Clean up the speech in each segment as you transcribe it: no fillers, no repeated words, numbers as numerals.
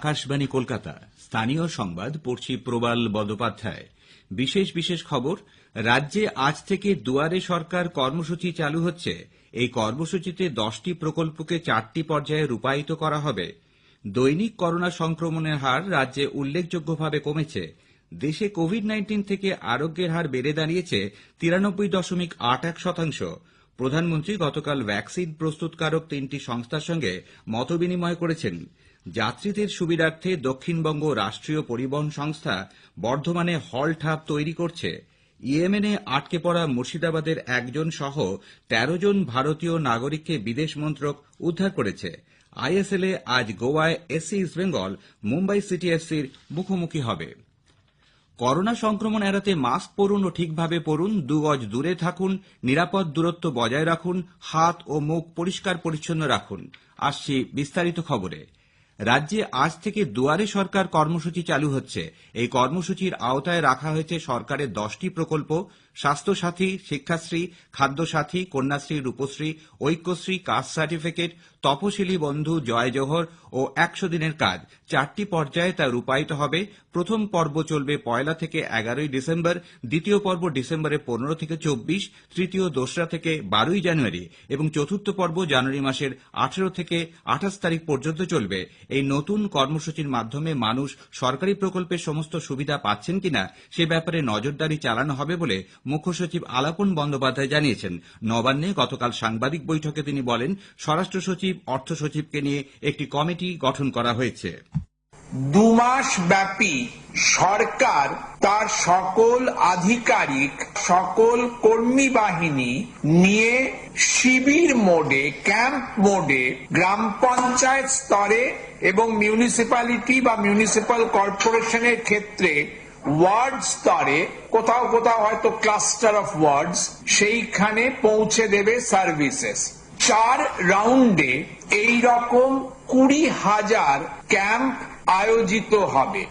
আকাশবাণী কলকাতা, স্থানীয় সংবাদ পড়ছি প্রবাল বন্দ্যোপাধ্যায়। বিশেষ খবর। রাজ্যে আজ থেকে দুয়ারে সরকার কর্মসূচি চালু হচ্ছে। এই কর্মসূচিতে 10টি প্রকল্পকে 4টি পর্যায়ে রূপায়িত করা হবে। দৈনিক করোনা সংক্রমণের হার রাজ্যে উল্লেখযোগ্যভাবে কমেছে। দেশে কোভিড-19 থেকে আরোগ্যের হার বেড়ে দাঁড়িয়েছে 93.81%। প্রধানমন্ত্রী গতকাল ভ্যাকসিন প্রস্তুতকারক 3টি সংস্থার সঙ্গে মতবিনিময় করেছেন। যাত্রীদের সুবিধার্থে দক্ষিণবঙ্গ রাষ্ট্রীয় পরিবহন সংস্থা বর্ধমানে হল্ট হাব তৈরি করছে। ইয়েমেনে আটকে পড়া মুর্শিদাবাদের একজন সহ 13 জন ভারতীয় নাগরিককে বিদেশ মন্ত্রক উদ্ধার করেছে। আইএসএল এ আজ গোয়ায় SC East Bengal Mumbai City এফসির মুখোমুখি হবে। করোনা সংক্রমণ এড়াতে মাস্ক পরুন ও ঠিকভাবে পরুন, 2 গজ দূরে থাকুন, নিরাপদ দূরত্ব বজায় রাখুন, হাত ও মুখ পরিষ্কার পরিচ্ছন্ন রাখুন। আসছি বিস্তারিত খবরে। রাজ্যে আজ থেকে দুয়ারে সরকার কর্মসূচি চালু হচ্ছে। এই কর্মসূচির আওতায় রাখা হয়েছে সরকারের 10টি প্রকল্প: স্বাস্থ্যসাথী, শিক্ষাশ্রী, খাদ্যসাথী, কন্যাশ্রী, রূপশ্রী, ঐক্যশ্রী, কাস্ট সার্টিফিকেট, তপশিলি বন্ধু, জয় জোহর ও 100 দিনের কাজ। 4টি পর্যায়ে তা রূপায়িত হবে। প্রথম পর্ব চলবে 1 থেকে 11 ডিসেম্বর, দ্বিতীয় পর্ব ডিসেম্বরের 15 থেকে 24, তৃতীয় 2 থেকে 12 জানুয়ারি এবং চতুর্থ পর্ব জানুয়ারি মাসের 18 থেকে 28 তারিখ পর্যন্ত চলবে। এই নতুন কর্মসূচির মাধ্যমে মানুষ সরকারি প্রকল্পের সমস্ত সুবিধা পাচ্ছেন কিনা সে ব্যাপারে নজরদারি চালানো হবে বলে মুখ্য সচিব আলাপন বন্দ্যোপাধ্যায় জানিয়েছেন। নবান্নে গতকাল সাংবাদিক বৈঠকে তিনি বলেন, স্বরাষ্ট্র সচিব, অর্থ সচিবকে নিয়ে একটি কমিটি গঠন করা হয়েছে। 2 মাস ব্যাপী সরকার তার সকল আধিকারিক, সকল কর্মী বাহিনী নিয়ে শিবির মোডে, ক্যাম্প মোডে গ্রাম পঞ্চায়েত স্তরে এবং মিউনিসিপ্যালিটি বা মিউনিসিপ্যাল কর্পোরেশনের ক্ষেত্রে ওয়ার্ড স্তরে, কোথাও হয়তো ক্লাস্টার অফ ওয়ার্ডস, সেইখানে পৌঁছে দেবে সার্ভিসেস। 4 রাউন্ডে এই রকম 20,000 ক্যাম্প আয়োজিত হবে।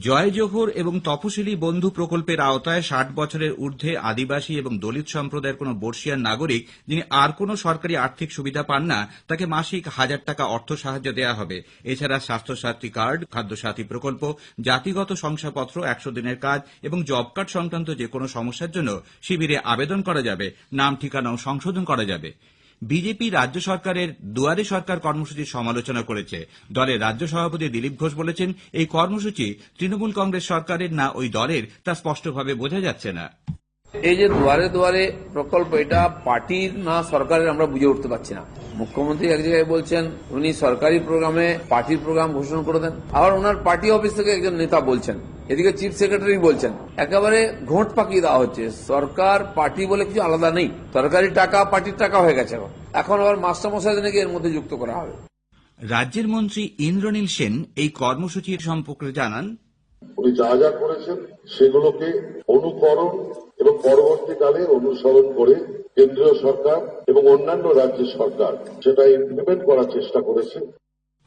জয় জোহর এবং তপশিলি বন্ধু প্রকল্পের আওতায় 60 বছরের ঊর্ধ্বে আদিবাসী এবং দলিত সম্প্রদায়ের কোন বর্ষীয়ান নাগরিক যিনি আর কোন সরকারি আর্থিক সুবিধা পান না, তাকে মাসিক 1000 টাকা অর্থ সাহায্য দেওয়া হবে। এছাড়া স্বাস্থ্যসাথী কার্ড, খাদ্যসাথী প্রকল্প, জাতিগত শংসাপত্র, 100 দিনের কাজ এবং জব কার্ড সংক্রান্ত যে কোনো সমস্যার জন্য শিবিরে আবেদন করা যাবে। নাম ঠিকানাও সংশোধন করা যাবে। বিজেপি রাজ্য সরকারের দুয়ারে সরকার কর্মসূচির সমালোচনা করেছে। দলের রাজ্য সভাপতি দিলীপ ঘোষ বলেছেন, এই কর্মসূচি তৃণমূল কংগ্রেস সরকারের না ওই দলের তা স্পষ্টভাবে বোঝা যাচ্ছে না। এই যে দুয়ারে দুয়ারে প্রকল্প, এটা পার্টির না সরকারের আমরা বুঝে উঠতে পারছি না। মুখ্যমন্ত্রী এক জায়গায় বলছেন উনি সরকারি প্রোগ্রামে পার্টির প্রোগ্রাম ঘোষণা করে দেন, আবার ওনার পার্টি অফিস থেকে একজন নেতা বলছেন, এদিকে চিফ সেক্রেটারি বলছেন। একেবারে ঘোট পাকিয়ে দেওয়া হচ্ছে। সরকার পার্টি বলে কিছু আলাদা নেই, সরকারি টাকা পার্টির টাকা হয়ে গেছে। এখন আবার মাস্টারমশাইদের নাকি এর মধ্যে যুক্ত করা হবে। রাজ্যের মন্ত্রী ইন্দ্রনীল সেন এই কর্মসূচির সম্পর্কে জানান, উনি যা করেছেন সেগুলোকে অনুকরণ এবং পরবর্তীকালে অনুসরণ করে কেন্দ্রীয় সরকার এবং অন্যান্য রাজ্যের সরকার সেটা ইমপ্লিমেন্ট করার চেষ্টা করেছে।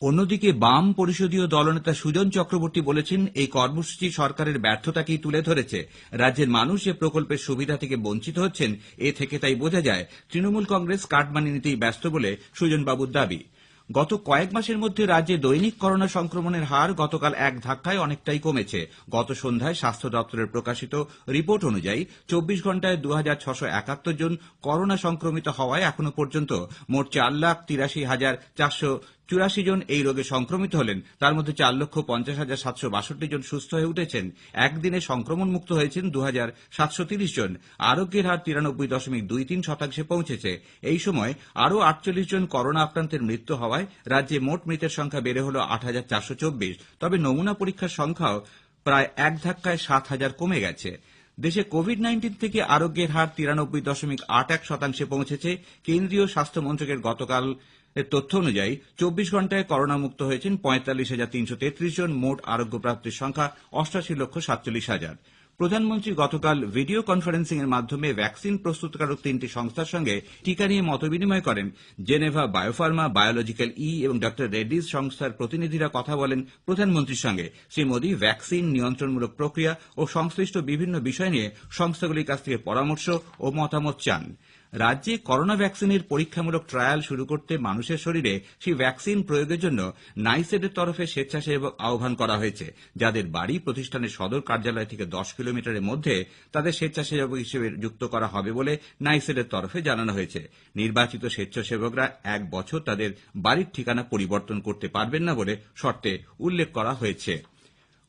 অন্যদিকে বাম পরিষদীয় দলনেতা সুজন চক্রবর্তী বলেছেন, এই কর্মসূচি সরকারের ব্যর্থতাকেই তুলে ধরেছে। রাজ্যের মানুষ এ প্রকল্পের সুবিধা থেকে বঞ্চিত হচ্ছেন, এ থেকে তাই বোঝা যায় তৃণমূল কংগ্রেস কাটমানি নিতেই ব্যস্ত বলে সুজনবাবুর দাবি। গত কয়েক মাসের মধ্যে রাজ্যে দৈনিক করোনা সংক্রমণের হার গতকাল এক ধাক্কায় অনেকটাই কমেছে। গত সন্ধ্যায় স্বাস্থ্য দপ্তরের প্রকাশিত রিপোর্ট অনুযায়ী 24 ঘন্টায় 2671 জন করোনা সংক্রমিত হওয়ায় এখনো পর্যন্ত মোট 4,83,484 জন এই রোগে সংক্রমিত হলেন। তার মধ্যে 4,50,762 জন সুস্থ হয়ে উঠেছেন। একদিনে সংক্রমণ মুক্ত হয়েছেন 2,730 জন। আরোগ্যের হার 93.23% পৌঁছেছে। এই সময় আরও 48 জন করোনা আক্রান্তের মৃত্যু হওয়ায় রাজ্যে মোট মৃতের সংখ্যা বেড়ে হল 8,424। তবে নমুনা পরীক্ষার সংখ্যাও প্রায় এক ধাক্কায় 7,000 কমে গেছে। দেশে কোভিড-19 থেকে আরোগ্যের হার 93.81% পৌঁছেছে। কেন্দ্রীয় স্বাস্থ্য মন্ত্রকের গতকাল তথ্য অনুযায়ী 24 ঘন্টায় করোনা মুক্ত হয়েছেন 45,333 জন। মোট আরোগ্যপ্রাপ্তির সংখ্যা 88,47,000। প্রধানমন্ত্রী গতকাল ভিডিও কনফারেন্সিং এর মাধ্যমে ভ্যাকসিন প্রস্তুতকারক 3টি সংস্থার সঙ্গে টিকা নিয়ে মতবিনিময় করেন। জেনেভা বায়োফার্মা, বায়োলজিক্যাল এবং ডক্টর রেড্ডিজ সংস্থার প্রতিনিধিরা কথা বলেন প্রধানমন্ত্রীর সঙ্গে। শ্রী মোদী ভ্যাকসিন, নিয়ন্ত্রণমূলক প্রক্রিয়া ও সংশ্লিষ্ট বিভিন্ন বিষয় নিয়ে সংস্থাগুলির কাছ থেকে পরামর্শ ও মতামত চান। রাজ্যে করোনা ভ্যাকসিনের পরীক্ষামূলক ট্রায়াল শুরু করতে মানুষের শরীরে সেই ভ্যাকসিন প্রয়োগের জন্য নাইসেডের তরফে স্বেচ্ছাসেবক আহ্বান করা হয়েছে। যাদের বাড়ি প্রতিষ্ঠানের সদর কার্যালয় থেকে 10 কিলোমিটারের মধ্যে তাদের স্বেচ্ছাসেবক হিসেবে যুক্ত করা হবে বলে নাইসেডের তরফে জানানো হয়েছে। নির্বাচিত স্বেচ্ছাসেবকরা 1 বছর তাদের বাড়ির ঠিকানা পরিবর্তন করতে পারবেন না বলে শর্তে উল্লেখ করা হয়েছে।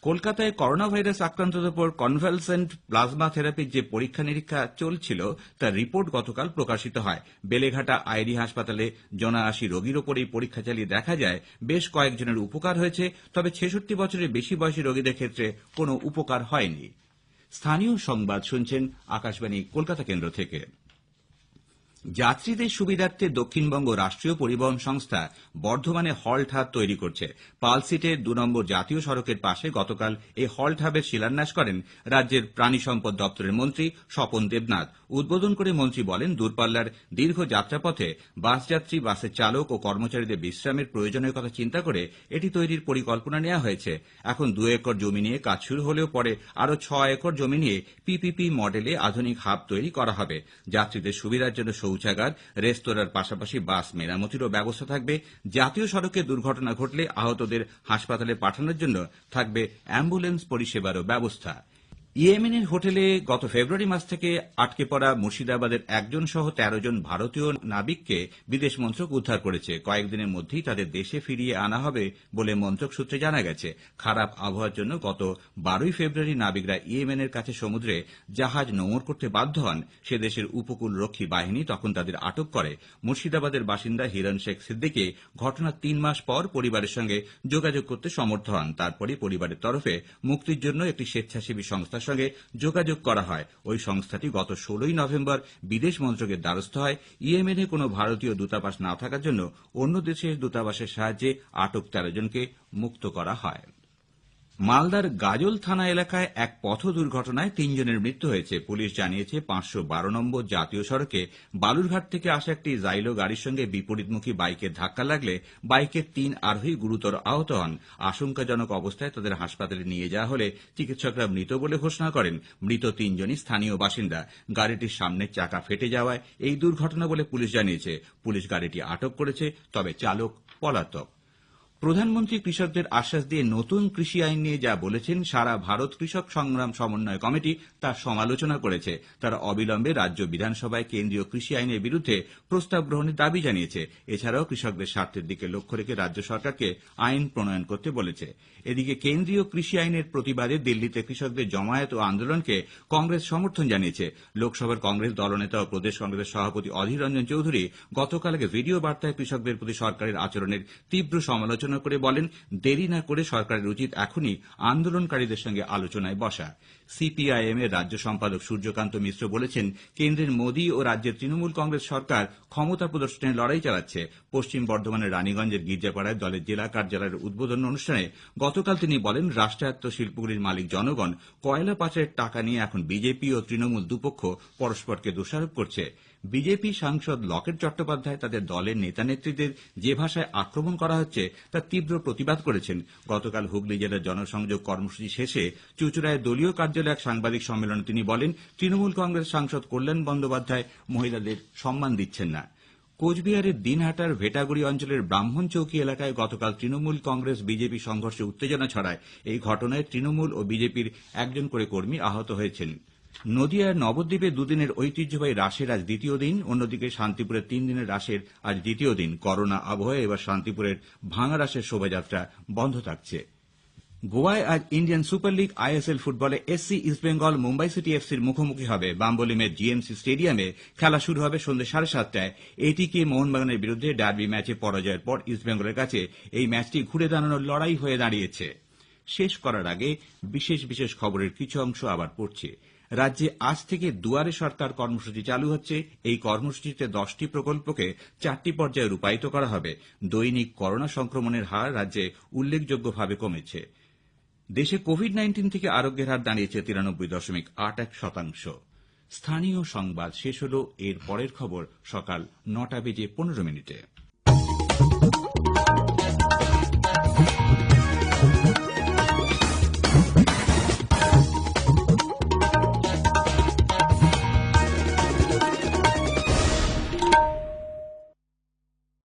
কলকাতায় করোনা ভাইরাস আক্রান্তদের উপর কনভালসেন্ট প্লাজমা থেরাপির যে পরীক্ষা নিরীক্ষা চলছিল তার রিপোর্ট গতকাল প্রকাশিত হয়। বেলেঘাটা আইডি হাসপাতালে ৭৯ রোগীর ওপর এই পরীক্ষা চালিয়ে দেখা যায় বেশ কয়েকজনের উপকার হয়েছে, তবে ৬৬ বছরের বেশি বয়সী রোগীদের ক্ষেত্রে কোনো উপকার হয়নি। স্থানীয় সংবাদ শুনছেন আকাশবাণী কলকাতা কেন্দ্র থেকে। যাত্রীদের সুবিধার্থে দক্ষিণবঙ্গ রাষ্ট্রীয় পরিবহন সংস্থা বর্ধমানে হল্ট হাব তৈরি করছে। পালসিটের ২ নম্বর জাতীয় সড়কের পাশে গতকাল এই হল্ট হাবের শিলান্যাস করেন রাজ্যের প্রাণী সম্পদ দপ্তরের মন্ত্রী স্বপন দেবনাথ। উদ্বোধন করে মন্ত্রী বলেন, দূরপাল্লার দীর্ঘ যাত্রাপথে বাসযাত্রী, বাসের চালক ও কর্মচারীদের বিশ্রামের প্রয়োজনের কথা চিন্তা করে এটি তৈরির পরিকল্পনা নেওয়া হয়েছে। এখন 2 একর জমি নিয়ে কাজ শুরু হলেও পরে আরও 6 একর জমি নিয়ে পিপিপি মডেলে আধুনিক হাব তৈরি করা হবে। যাত্রীদের সুবিধার জন্য শৌচাগার, রেস্তোরাঁর পাশাপাশি বাস মেরামতিরও ব্যবস্থা থাকবে। জাতীয় সড়কে দুর্ঘটনা ঘটলে আহতদের হাসপাতালে পাঠানোর জন্য থাকবে অ্যাম্বুলেন্স পরিষেবারও ব্যবস্থা। ইয়েমেনের হোটেলে গত ফেব্রুয়ারি মাস থেকে আটকে পড়া মুর্শিদাবাদের 1 জন সহ 13 জন ভারতীয় নাবিককে বিদেশ মন্ত্রক উদ্ধার করেছে। কয়েকদিনের মধ্যেই তাদের দেশে ফিরিয়ে আনা হবে বলে মন্ত্রক সূত্রে জানা গেছে। খারাপ আবহাওয়ার জন্য গত 12 ফেব্রুয়ারি নাবিকরা ইয়েমেনের কাছে সমুদ্রে জাহাজ নোঙর করতে বাধ্য হন। সে দেশের উপকূল রক্ষী বাহিনী তখন তাদের আটক করে। মুর্শিদাবাদের বাসিন্দা হিরণ শেখ সিদ্দিকী ঘটনার 3 মাস পর পরিবারের সঙ্গে যোগাযোগ করতে সমর্থ হন। তারপরই পরিবারের তরফে মুক্তির জন্য একটি স্বেচ্ছাসেবী সংস্থার সঙ্গে যোগাযোগ করা হয়। ওই সংস্থাটি গত 16 নভেম্বর বিদেশ মন্ত্রকের দ্বারস্থ হয়। ইয়েমেনে কোনো ভারতীয় দূতাবাস না থাকার জন্য অন্য দেশের দূতাবাসের সাহায্যে আটক 13 জনকে মুক্ত করা হয়। মালদার গাজল থানা এলাকায় এক পথ দুর্ঘটনায় 3 জনের মৃত্যু হয়েছে। পুলিশ জানিয়েছে 512 নম্বর জাতীয় সড়কে বালুরঘাট থেকে আসা একটি জাইলো গাড়ির সঙ্গে বিপরীতমুখী বাইকের ধাক্কা লাগলে বাইকের 3 আরোহী গুরুতর আহত হন। আশঙ্কাজনক অবস্থায় তাদের হাসপাতালে নিয়ে যাওয়া হলে চিকিৎসকরা মৃত বলে ঘোষণা করেন। মৃত 3 জনই স্থানীয় বাসিন্দা। গাড়িটির সামনের চাকা ফেটে যাওয়ায় এই দুর্ঘটনা বলে পুলিশ জানিয়েছে। পুলিশ গাড়িটি আটক করেছে, তবে চালক পলাতক। প্রধানমন্ত্রী কৃষকদের আশ্বাস দিয়ে নতুন কৃষি আইন নিয়ে যা বলেছেন, সারা ভারত কৃষক সংগ্রাম সমন্বয় কমিটি তার সমালোচনা করেছে। তারা অবিলম্বে রাজ্য বিধানসভায় কেন্দ্রীয় কৃষি আইনের বিরুদ্ধে প্রস্তাব গ্রহণের দাবি জানিয়েছে। এছাড়াও কৃষকদের স্বার্থের দিকে লক্ষ্য রেখে রাজ্য সরকারকে আইন প্রণয়ন করতে বলেছে। এদিকে কেন্দ্রীয় কৃষি আইনের প্রতিবাদে দিল্লিতে কৃষকদের জমায়েত ও আন্দোলনকে কংগ্রেস সমর্থন জানিয়েছে। লোকসভার কংগ্রেস দলনেতা ও প্রদেশ কংগ্রেসের সভাপতি অধীর রঞ্জন চৌধুরী গতকাল এক ভিডিও বার্তায় কৃষকদের প্রতি সরকারের আচরণের তীব্র সমালোচনা করে বলেন, দেরি না করে সরকারের উচিত এখনই আন্দোলনকারীদের সঙ্গে আলোচনায় বসা। সিপিআইএম এর রাজ্য সম্পাদক সূর্যকান্ত মিশ্র বলেছেন, কেন্দ্রের মোদী ও রাজ্যের তৃণমূল কংগ্রেস সরকার ক্ষমতা প্রদর্শনের লড়াই চালাচ্ছে। পশ্চিম বর্ধমানের রানীগঞ্জের গির্জাপাড়ায় দলের জেলা কার্যালয়ের উদ্বোধন অনুষ্ঠানে গতকাল তিনি বলেন, রাষ্ট্রায়ত্ত শিল্পগুলির মালিক জনগণ কয়লা পাচারের টাকা নিয়ে এখন বিজেপি ও তৃণমূল দুপক্ষ পরস্পরকে দোষারোপ করছে। বিজেপি সাংসদ লকেট চট্টোপাধ্যায় তাদের দলের নেতা নেত্রীদের যে ভাষায় আক্রমণ করা হচ্ছে তার তীব্র প্রতিবাদ করেছেন। গতকাল হুগলি জেলার জনসংযোগ কর্মসূচি শেষে চুঁচুড়ায় দলীয় কার্যালয়ে এক সাংবাদিক সম্মেলনে তিনি বলেন, তৃণমূল কংগ্রেস সাংসদ কল্যাণ বন্দ্যোপাধ্যায় মহিলাদের সম্মান দিচ্ছেন না। কোচবিহারের দিনহাটার ভেটাগুড়ি অঞ্চলের ব্রাহ্মণ চৌকি এলাকায় গতকাল তৃণমূল কংগ্রেস বিজেপি সংঘর্ষে উত্তেজনা ছড়ায়। এই ঘটনায় তৃণমূল ও বিজেপির 1 জন করে কর্মী আহত হয়েছেন। নদিয়ার নবদ্বীপে 2 দিনের ঐতিহ্যবাহী রাসের আজ দ্বিতীয় দিন। অন্যদিকে শান্তিপুরের 3 দিনের রাসের আজ দ্বিতীয় দিন। করোনা আবহে এবার শান্তিপুরের ভাঙা রাসের শোভাযাত্রা বন্ধ থাকছে। গোয়ায় আজ ইন্ডিয়ান সুপার লিগ আইএসএল ফুটবলে এসসি ইস্টবেঙ্গল মুম্বাই সিটি এফসির মুখোমুখি হবে। বাম্বলিমের জিএমসি স্টেডিয়ামে খেলা শুরু হবে সন্ধ্যে 7:30টায়। এটিকে মোহনবাগানের বিরুদ্ধে ডার্বি ম্যাচে পরাজয়ের পর ইস্টবেঙ্গলের কাছে এই ম্যাচটি ঘুরে দাঁড়ানোর লড়াই হয়ে দাঁড়িয়েছে। শেষ করার আগে বিশেষ খবরের কিছু অংশ আবার পড়ছে। রাজ্যে আজ থেকে দুয়ারে সরকার কর্মসূচি চালু হচ্ছে। এই কর্মসূচিতে 10টি প্রকল্পকে 4টি পর্যায়ে রূপায়িত করা হবে। দৈনিক করোনা সংক্রমণের হার রাজ্যে উল্লেখযোগ্যভাবে কমেছে। দেশে কোভিড-19 থেকে আরোগ্যের হার দাঁড়িয়েছে 93.81%। স্থানীয় সংবাদ শেষ হল। এর পরের খবর সকাল 9:15